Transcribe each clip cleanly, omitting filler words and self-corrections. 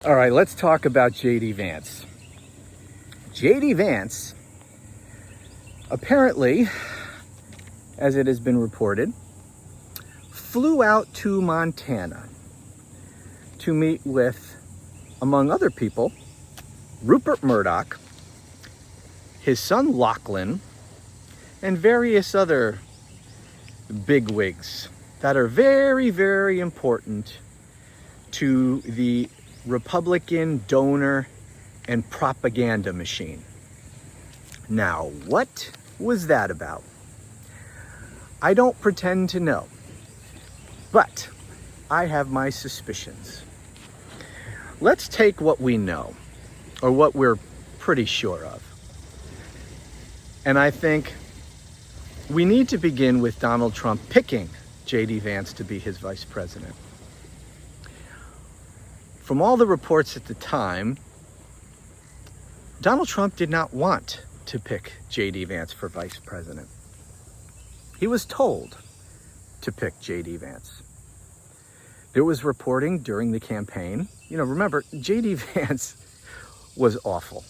All right, let's talk about JD Vance. JD Vance apparently, as it has been reported, flew out to Montana to meet with, among other people, Rupert Murdoch, his son Lachlan, and various other bigwigs that are very, very important to the Republican donor and propaganda machine. Now, what was that about? I don't pretend to know, but I have my suspicions. Let's take what we know, or what we're pretty sure of. And I think we need to begin with Donald Trump picking JD Vance to be his vice president. From all the reports at the time, Donald Trump did not want to pick JD Vance for vice president. He was told to pick JD Vance. There was reporting during the campaign. Remember, JD Vance was awful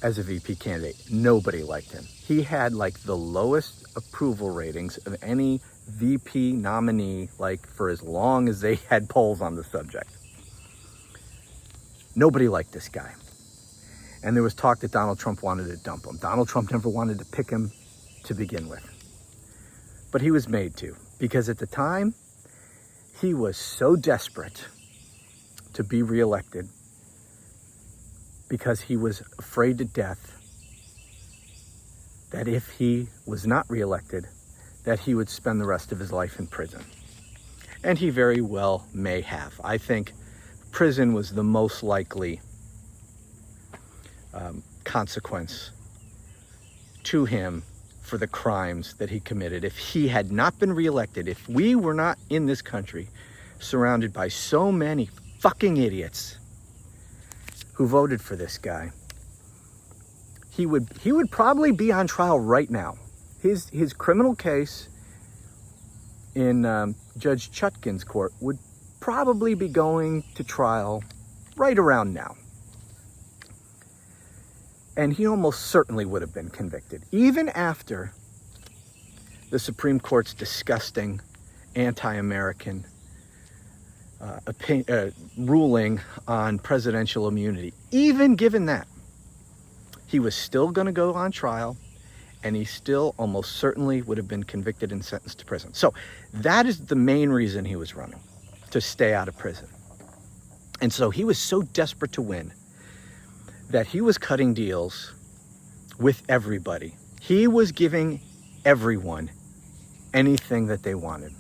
as a VP candidate. Nobody liked him. He had the lowest approval ratings of any VP nominee, for as long as they had polls on the subject. Nobody liked this guy. And there was talk that Donald Trump wanted to dump him. Donald Trump never wanted to pick him to begin with. But he was made to, because at the time, he was so desperate to be reelected because he was afraid to death that if he was not reelected, that he would spend the rest of his life in prison. And he very well may have. I think prison was the most likely consequence to him for the crimes that he committed. If he had not been reelected, if we were not in this country surrounded by so many fucking idiots who voted for this guy, he would probably be on trial right now. His criminal case in Judge Chutkin's court would probably be going to trial right around now. And he almost certainly would have been convicted, even after the Supreme Court's disgusting anti-American ruling on presidential immunity. Even given that, he was still going to go on trial, and he still almost certainly would have been convicted and sentenced to prison. So that is the main reason he was running, to stay out of prison. And so he was so desperate to win that he was cutting deals with everybody. He was giving everyone anything that they wanted,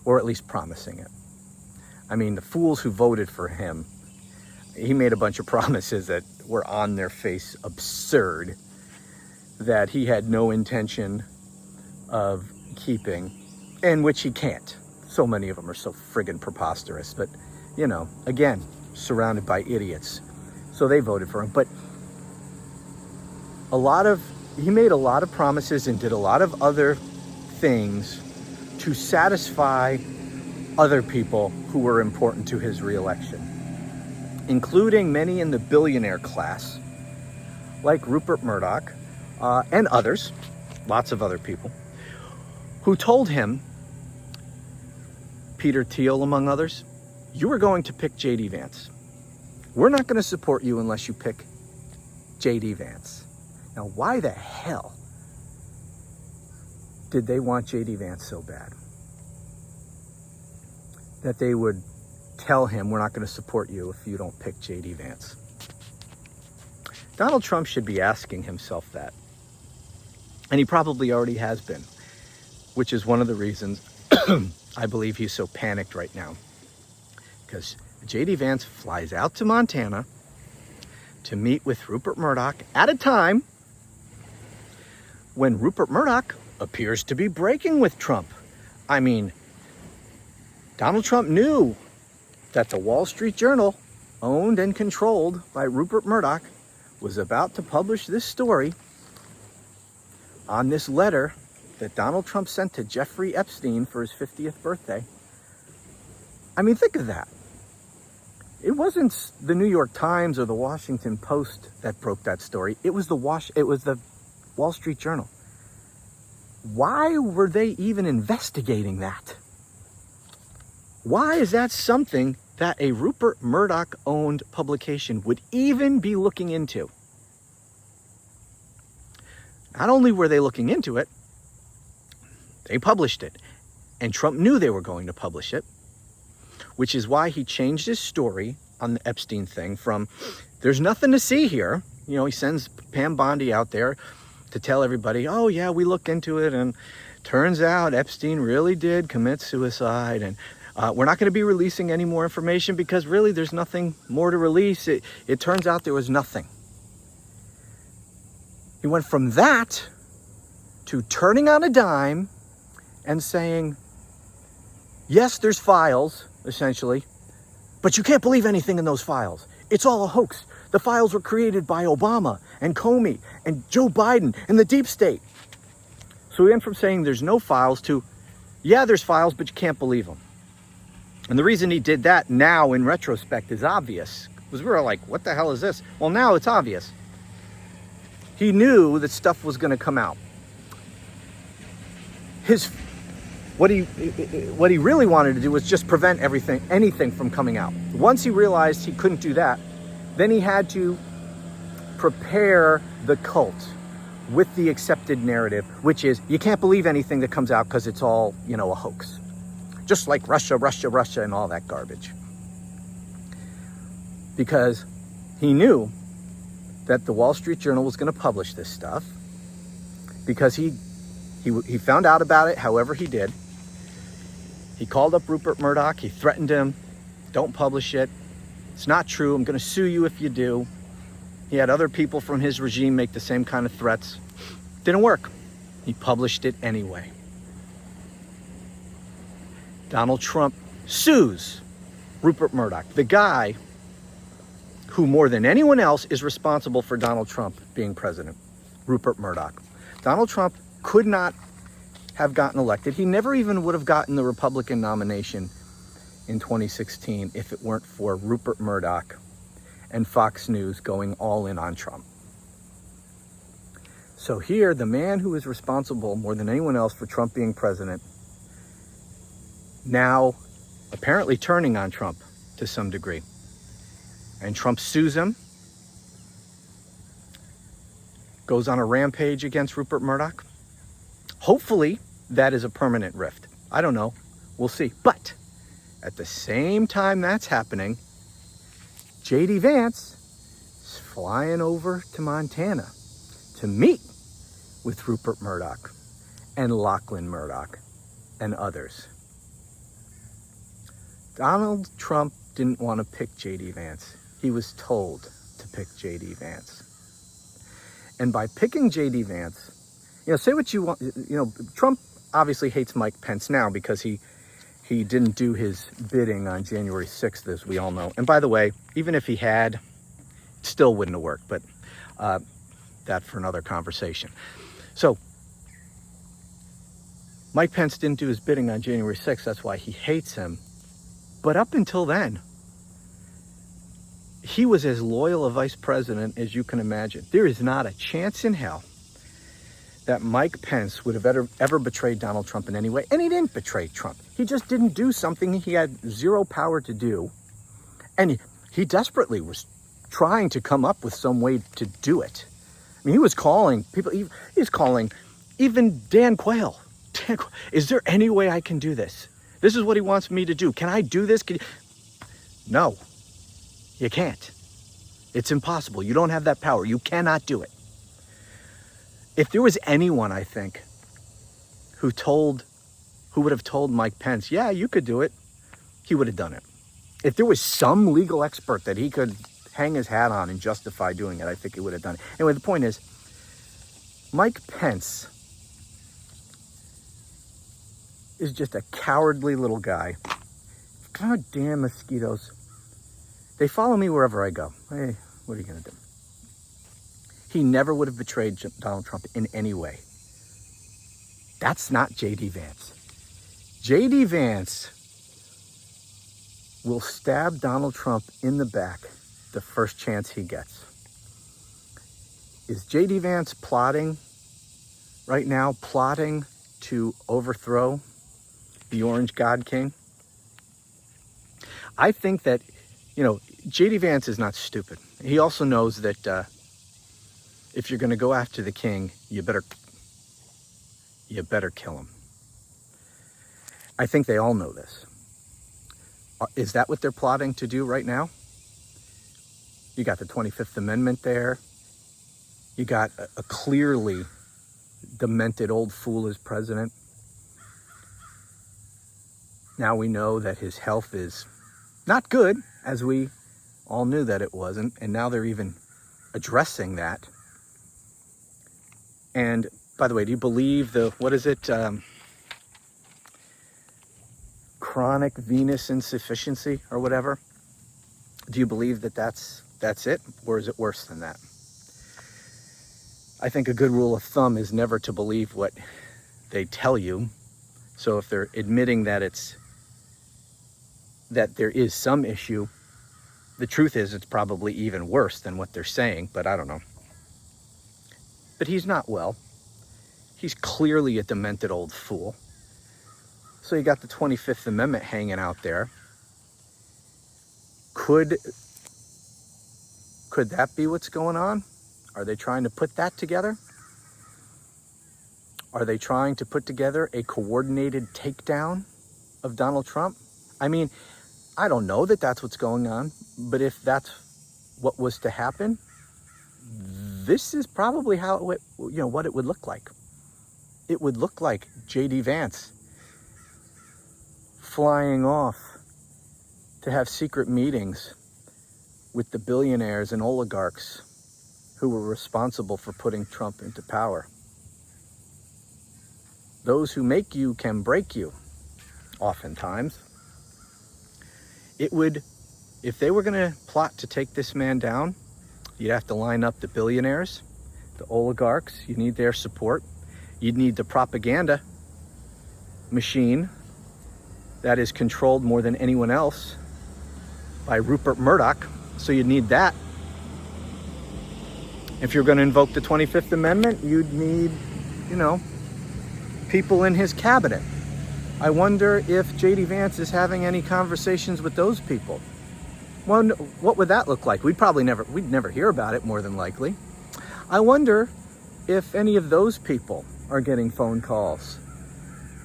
or at least promising it. I mean, the fools who voted for him, he made a bunch of promises that were on their face absurd, that he had no intention of keeping, and which he can't. So many of them are so friggin' preposterous. But, again, surrounded by idiots. So they voted for him. But he made a lot of promises and did a lot of other things to satisfy other people who were important to his reelection, including many in the billionaire class, like Rupert Murdoch, and others, lots of other people, who told him, Peter Thiel among others, you are going to pick JD Vance. We're not going to support you unless you pick JD Vance. Now, why the hell did they want JD Vance so bad that they would tell him, we're not going to support you if you don't pick JD Vance? Donald Trump should be asking himself that. And he probably already has been, which is one of the reasons I believe he's so panicked right now. Because JD Vance flies out to Montana to meet with Rupert Murdoch at a time when Rupert Murdoch appears to be breaking with Trump. I mean, Donald Trump knew that the Wall Street Journal, owned and controlled by Rupert Murdoch, was about to publish this story on this letter that Donald Trump sent to Jeffrey Epstein for his 50th birthday. I mean, think of that. It wasn't the New York Times or the Washington Post that broke that story. It was the Wall Street Journal. Why were they even investigating that? Why is that something that a Rupert Murdoch-owned publication would even be looking into? Not only were they looking into it, they published it. And Trump knew they were going to publish it, which is why he changed his story on the Epstein thing from, there's nothing to see here. You know, he sends Pam Bondi out there to tell everybody, oh yeah, we looked into it, and turns out Epstein really did commit suicide, and we're not going to be releasing any more information because really there's nothing more to release. It turns out there was nothing. He went from that to turning on a dime and saying, yes, there's files, essentially, but you can't believe anything in those files. It's all a hoax. The files were created by Obama and Comey and Joe Biden and the deep state. So we went from saying there's no files to, yeah, there's files, but you can't believe them. And the reason he did that now in retrospect is obvious, because we were like, what the hell is this? Well, now it's obvious. He knew that stuff was going to come out. What he really wanted to do was just prevent anything from coming out. Once he realized he couldn't do that, then he had to prepare the cult with the accepted narrative, which is you can't believe anything that comes out because it's all, a hoax. Just like Russia, and all that garbage. Because he knew that the Wall Street Journal was going to publish this stuff, because he found out about it however he did. He called up Rupert Murdoch. He threatened him, don't publish it. It's not true. I'm going to sue you if you do. He had other people from his regime make the same kind of threats. Didn't work. He published it anyway. Donald Trump sues Rupert Murdoch, the guy who more than anyone else is responsible for Donald Trump being president, Rupert Murdoch. Donald Trump could not have gotten elected. He never even would have gotten the Republican nomination in 2016 if it weren't for Rupert Murdoch and Fox News going all in on Trump. So here, the man who is responsible more than anyone else for Trump being president, now apparently turning on Trump to some degree. And Trump sues him, goes on a rampage against Rupert Murdoch. Hopefully, that is a permanent rift. I don't know. We'll see. But at the same time that's happening, JD Vance is flying over to Montana to meet with Rupert Murdoch and Lachlan Murdoch and others. Donald Trump didn't want to pick JD Vance. He was told to pick JD Vance. And by picking JD Vance, say what you want. Trump obviously hates Mike Pence now because he didn't do his bidding on January 6th, as we all know. And by the way, even if he had, it still wouldn't have worked. But that for another conversation. So Mike Pence didn't do his bidding on January 6th. That's why he hates him. But up until then, he was as loyal a vice president as you can imagine. There is not a chance in hell that Mike Pence would have ever betrayed Donald Trump in any way. And he didn't betray Trump. He just didn't do something he had zero power to do. And he desperately was trying to come up with some way to do it. I mean, he was calling people, he's calling even Dan Quayle. Is there any way I can do this? This is what he wants me to do. Can I do this? No, you can't. It's impossible. You don't have that power. You cannot do it. If there was anyone, I think, who would have told Mike Pence, yeah, you could do it, he would have done it. If there was some legal expert that he could hang his hat on and justify doing it, I think he would have done it. Anyway, the point is, Mike Pence is just a cowardly little guy. God damn mosquitoes. They follow me wherever I go. Hey, what are you going to do? He never would have betrayed Donald Trump in any way. That's not JD Vance. JD Vance will stab Donald Trump in the back the first chance he gets. Is JD Vance plotting right now, plotting to overthrow the Orange God King? I think that, JD Vance is not stupid. He also knows that if you're going to go after the king, you better kill him. I think they all know this. Is that what they're plotting to do right now? You got the 25th Amendment there. You got a clearly demented old fool as president. Now we know that his health is not good, as we all knew that it wasn't, and now they're even addressing that. And by the way, do you believe chronic venous insufficiency or whatever? Do you believe that that's it, or is it worse than that? I think a good rule of thumb is never to believe what they tell you. So if they're admitting that there is some issue, the truth is it's probably even worse than what they're saying, but I don't know. But he's not well. He's clearly a demented old fool. So you got the 25th Amendment hanging out there. Could that be what's going on? Are they trying to put that together? Are they trying to put together a coordinated takedown of Donald Trump? I mean, I don't know that that's what's going on, but if that's what was to happen, this is probably how what it would look like. It would look like JD Vance flying off to have secret meetings with the billionaires and oligarchs who were responsible for putting Trump into power. Those who make you can break you, oftentimes. If they were going to plot to take this man down, you'd have to line up the billionaires, the oligarchs. You need their support. You'd need the propaganda machine that is controlled more than anyone else by Rupert Murdoch. So you'd need that. If you're going to invoke the 25th Amendment, you'd need, people in his cabinet. I wonder if JD Vance is having any conversations with those people. Well, what would that look like? We'd never hear about it, more than likely. I wonder if any of those people are getting phone calls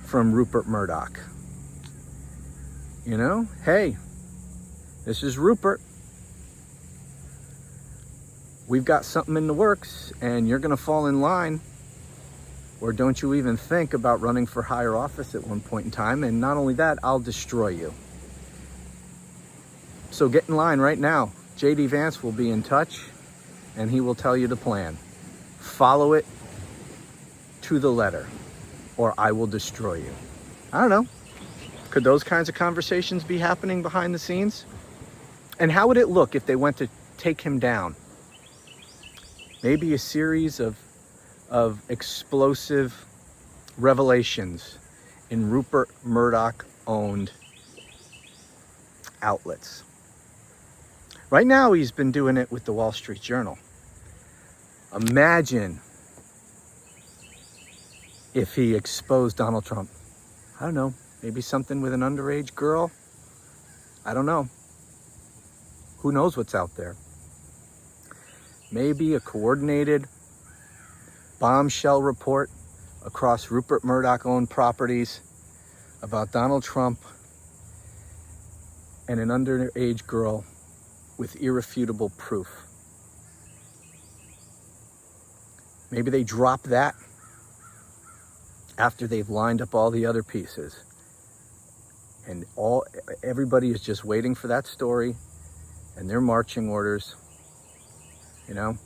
from Rupert Murdoch. Hey, this is Rupert. We've got something in the works and you're going to fall in line. Or don't you even think about running for higher office at one point in time? And not only that, I'll destroy you. So get in line right now. JD Vance will be in touch and he will tell you the plan. Follow it to the letter or I will destroy you. I don't know. Could those kinds of conversations be happening behind the scenes? And how would it look if they went to take him down? Maybe a series of explosive revelations in Rupert Murdoch-owned outlets. Right now, he's been doing it with the Wall Street Journal. Imagine if he exposed Donald Trump. I don't know, maybe something with an underage girl? I don't know. Who knows what's out there? Maybe a coordinated bombshell report across Rupert Murdoch-owned properties about Donald Trump and an underage girl with irrefutable proof. Maybe they drop that after they've lined up all the other pieces. And everybody is just waiting for that story and their marching orders, and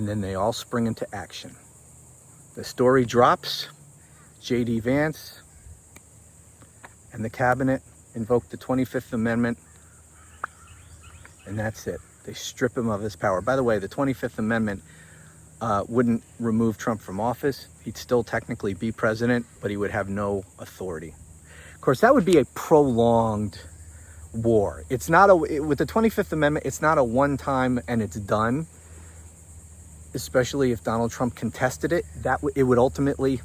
then they all spring into action. The story drops, JD Vance and the cabinet invoke the 25th Amendment, and that's it. They strip him of his power. By the way, the 25th Amendment wouldn't remove Trump from office. He'd still technically be president, but he would have no authority. course, that would be a prolonged war. It's not with the 25th Amendment, it's not a one-time and it's done. Especially if Donald Trump contested it, it would ultimately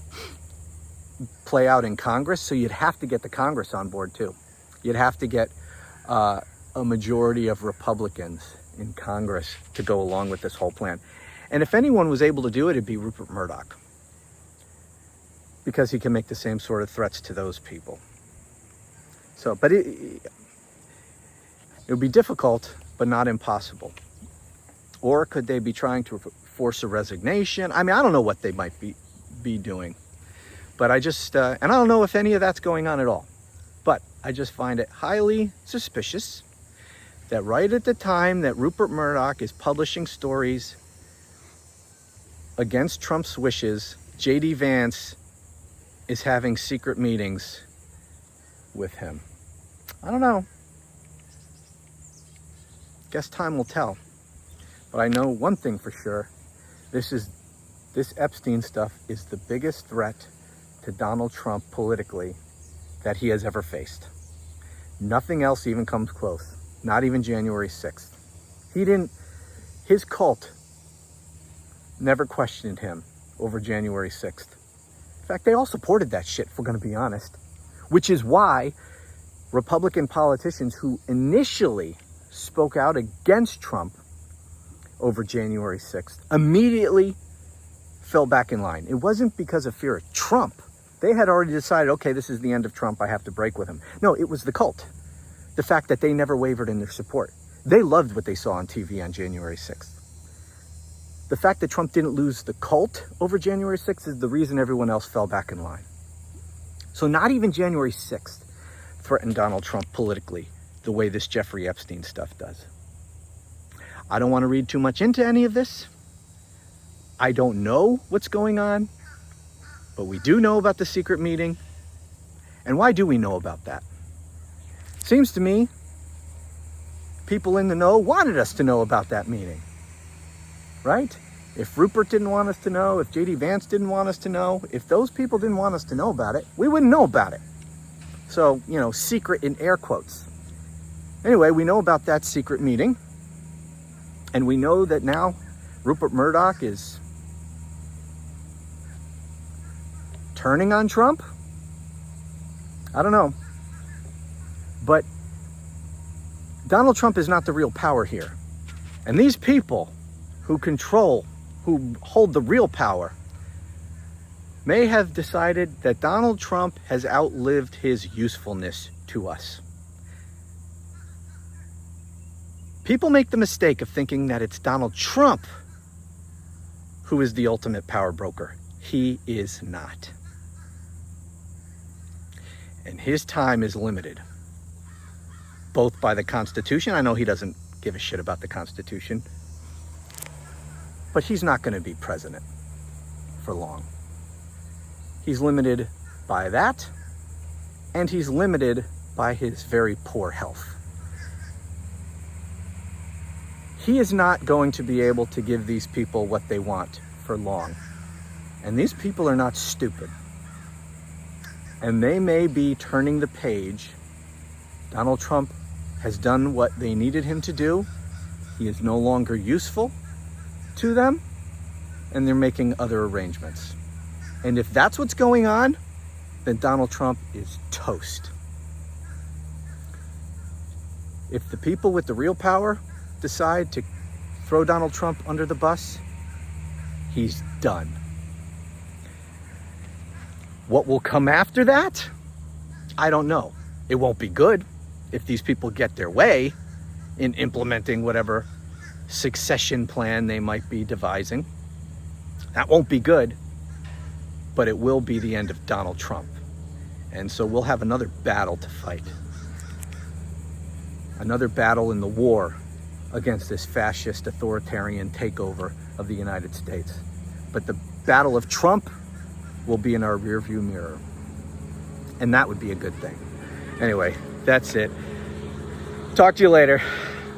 play out in Congress. So you'd have to get the Congress on board too. You'd have to get a majority of Republicans in Congress to go along with this whole plan. And if anyone was able to do it, it'd be Rupert Murdoch, because he can make the same sort of threats to those people. So, but it would be difficult, but not impossible. Or could they be trying to force a resignation? I mean, I don't know what they might be doing, but I just, and I don't know if any of that's going on at all, but I just find it highly suspicious that right at the time that Rupert Murdoch is publishing stories against Trump's wishes, JD Vance is having secret meetings with him. I don't know. Guess time will tell. But I know one thing for sure. This Epstein stuff is the biggest threat to Donald Trump politically that he has ever faced. Nothing else even comes close. Not even January 6th. His cult never questioned him over January 6th. In fact, they all supported that shit, if we're going to be honest. Which is why Republican politicians who initially spoke out against Trump over January 6th immediately fell back in line. It wasn't because of fear of Trump. They had already decided, okay, this is the end of Trump, I have to break with him. No, it was the cult. The fact that they never wavered in their support. They loved what they saw on TV on January 6th. The fact that Trump didn't lose the cult over January 6th is the reason everyone else fell back in line. So not even January 6th threatened Donald Trump politically the way this Jeffrey Epstein stuff does. I don't want to read too much into any of this. I don't know what's going on, but we do know about the secret meeting. And why do we know about that? Seems to me people in the know wanted us to know about that meeting, right? If Rupert didn't want us to know, if JD Vance didn't want us to know, if those people didn't want us to know about it, we wouldn't know about it. So, secret in air quotes. Anyway, we know about that secret meeting. And we know that now Rupert Murdoch is turning on Trump. I don't know. But Donald Trump is not the real power here. And these people who hold the real power, may have decided that Donald Trump has outlived his usefulness to us. People make the mistake of thinking that it's Donald Trump who is the ultimate power broker. He is not. And his time is limited, both by the Constitution. I know he doesn't give a shit about the Constitution, but he's not going to be president for long. He's limited by that, and he's limited by his very poor health. He is not going to be able to give these people what they want for long. And these people are not stupid. And they may be turning the page. Donald Trump has done what they needed him to do. He is no longer useful to them, and they're making other arrangements. And if that's what's going on, then Donald Trump is toast. If the people with the real power decide to throw Donald Trump under the bus, he's done. What will come after that? I don't know. It won't be good if these people get their way in implementing whatever succession plan they might be devising. That won't be good, but it will be the end of Donald Trump. And so we'll have another battle to fight. Another battle in the war against this fascist authoritarian takeover of the United States. But the battle of Trump will be in our rearview mirror. And that would be a good thing. Anyway, that's it. Talk to you later.